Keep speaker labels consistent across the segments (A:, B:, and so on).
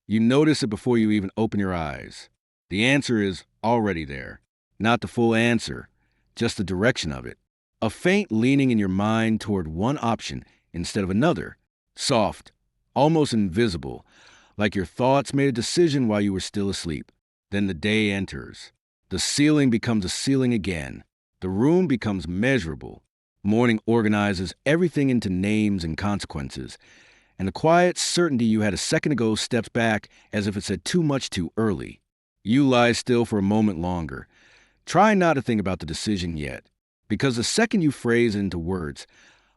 A: You notice it before you even open your eyes. The answer is already there. Not the full answer, just the direction of it. A faint leaning in your mind toward one option instead of another. Soft, almost invisible, like your thoughts made a decision while you were still asleep. Then the day enters. The ceiling becomes a ceiling again. The room becomes measurable. Morning organizes everything into names and consequences, and the quiet certainty you had a second ago steps back as if it said too much too early. You lie still for a moment longer. Try not to think about the decision yet, because the second you phrase it into words,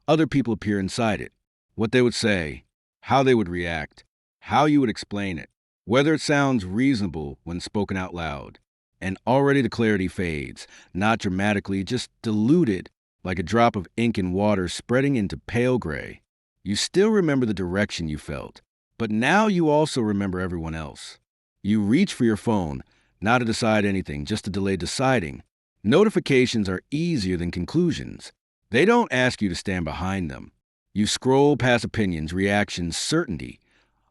A: other people appear inside it. What they would say, how they would react, how you would explain it, whether it sounds reasonable when spoken out loud. And already the clarity fades, not dramatically, just diluted, like a drop of ink in water spreading into pale gray. You still remember the direction you felt, but now you also remember everyone else. You reach for your phone, not to decide anything, just to delay deciding. Notifications are easier than conclusions. They don't ask you to stand behind them. You scroll past opinions, reactions, certainty,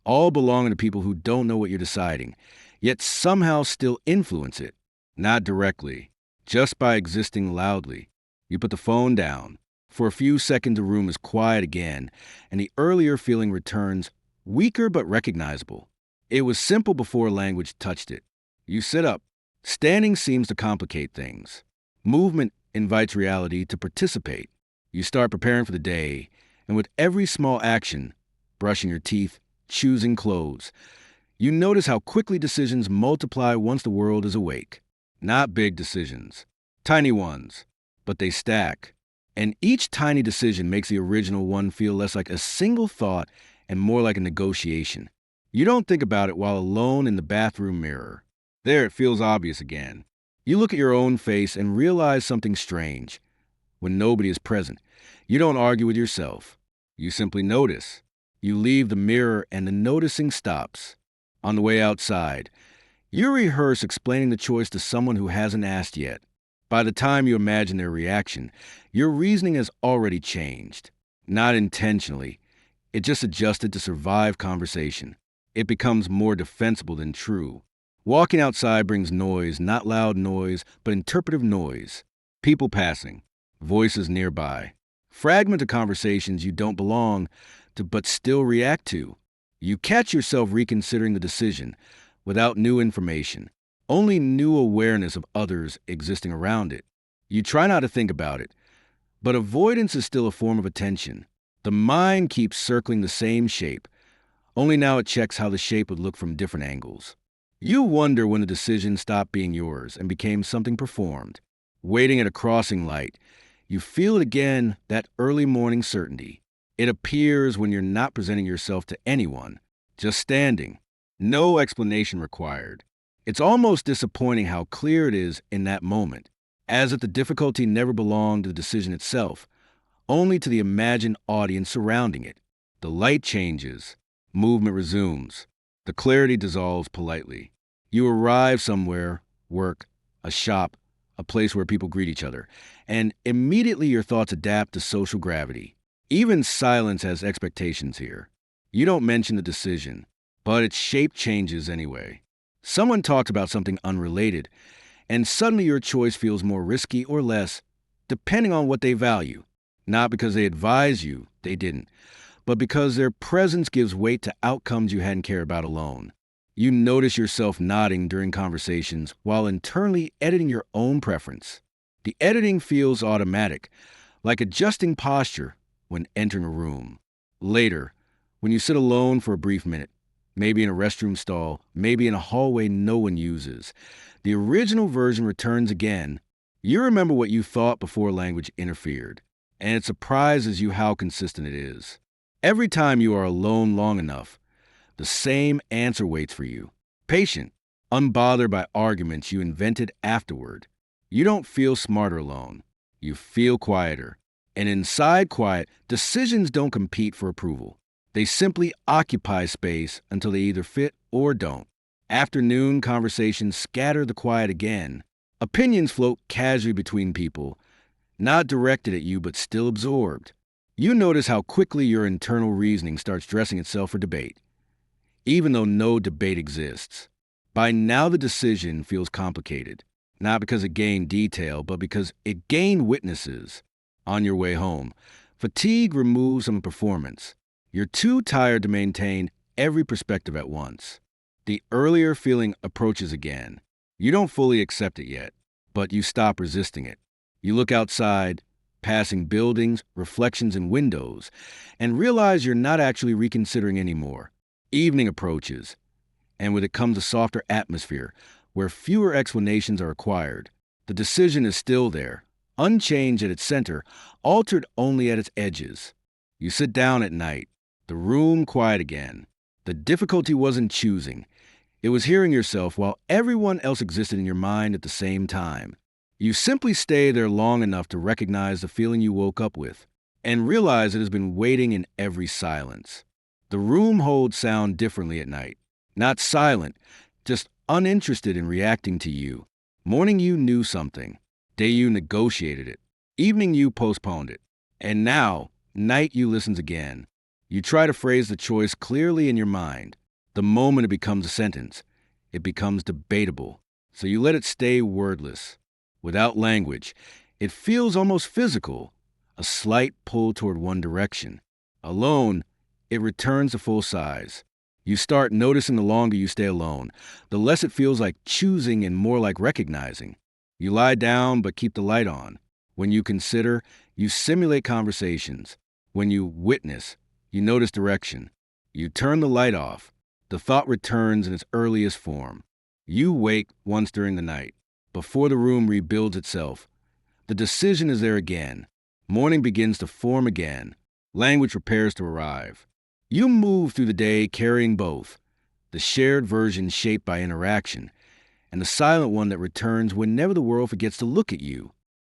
A: all belonging to people who don't know what you're deciding, yet somehow still influence it. Not directly, just by existing loudly. You put the phone down. For a few seconds, the room is quiet again, and the earlier feeling returns, weaker but recognizable. It was simple before language touched it. You sit up. Standing seems to complicate things. Movement invites reality to participate. You start preparing for the day, and with every small action, brushing your teeth, choosing clothes, you notice how quickly decisions multiply once the world is awake. Not big decisions, tiny ones, but they stack. And each tiny decision makes the original one feel less like a single thought and more like a negotiation. You don't think about it while alone in the bathroom mirror. There it feels obvious again. You look at your own face and realize something strange. When nobody is present, you don't argue with yourself. You simply notice. You leave the mirror and the noticing stops. On the way outside, you rehearse explaining the choice to someone who hasn't asked yet. By the time you imagine their reaction, your reasoning has already changed. Not intentionally. It just adjusted to survive conversation. It becomes more defensible than true. Walking outside brings noise, not loud noise, but interpretive noise. People passing, voices nearby. Fragments of conversations you don't belong to but still react to. You catch yourself reconsidering the decision without new information, only new awareness of others existing around it. You try not to think about it, but avoidance is still a form of attention. The mind keeps circling the same shape, only now it checks how the shape would look from different angles. You wonder when the decision stopped being yours and became something performed. Waiting at a crossing light, you feel it again, that early morning certainty. It appears when you're not presenting yourself to anyone, just standing. No explanation required. It's almost disappointing how clear it is in that moment, as if the difficulty never belonged to the decision itself, only to the imagined audience surrounding it. The light changes, movement resumes, the clarity dissolves politely. You arrive somewhere, work, a shop, a place where people greet each other, and immediately your thoughts adapt to social gravity. Even silence has expectations here. You don't mention the decision, but its shape changes anyway. Someone talks about something unrelated, and suddenly your choice feels more risky or less, depending on what they value. Not because they advise you, they didn't, but because their presence gives weight to outcomes you hadn't cared about alone. You notice yourself nodding during conversations while internally editing your own preference. The editing feels automatic, like adjusting posture when entering a room. Later, when you sit alone for a brief minute, maybe in a restroom stall, maybe in a hallway no one uses, the original version returns again. You remember what you thought before language interfered, and it surprises you how consistent it is. Every time you are alone long enough, the same answer waits for you. Patient, unbothered by arguments you invented afterward. You don't feel smarter alone. You feel quieter. And inside quiet, decisions don't compete for approval. They simply occupy space until they either fit or don't. Afternoon conversations scatter the quiet again. Opinions float casually between people, not directed at you but still absorbed. You notice how quickly your internal reasoning starts dressing itself for debate. even though no debate exists. By now, the decision feels complicated, not because it gained detail, but because it gained witnesses. On your way home, fatigue removes some performance. You're too tired to maintain every perspective at once. The earlier feeling approaches again. You don't fully accept it yet, but you stop resisting it. You look outside, passing buildings, reflections in windows, and realize you're not actually reconsidering anymore. Evening approaches, and with it comes a softer atmosphere where fewer explanations are required. The decision is still there, unchanged at its center, altered only at its edges. You sit down at night, the room quiet again. The difficulty wasn't choosing. It was hearing yourself while everyone else existed in your mind at the same time. You simply stay there long enough to recognize the feeling you woke up with and realize it has been waiting in every silence. The room holds sound differently at night. Not silent, just uninterested in reacting to you. Morning you knew something. Day you negotiated it. Evening you postponed it. And now, night you listens again. You try to phrase the choice clearly in your mind. The moment it becomes a sentence, it becomes debatable. So you let it stay wordless. Without language, it feels almost physical, a slight pull toward one direction. Alone, it returns to full size. You start noticing the longer you stay alone, the less it feels like choosing and more like recognizing. You lie down but keep the light on. When you consider, you simulate conversations. When you witness, you notice direction. You turn the light off. The thought returns in its earliest form. You wake once during the night, before the room rebuilds itself. The decision is there again. Morning begins to form again. Language prepares to arrive. You move through the day carrying both, the shared version shaped by interaction, and the silent one that returns whenever the world forgets to look at you.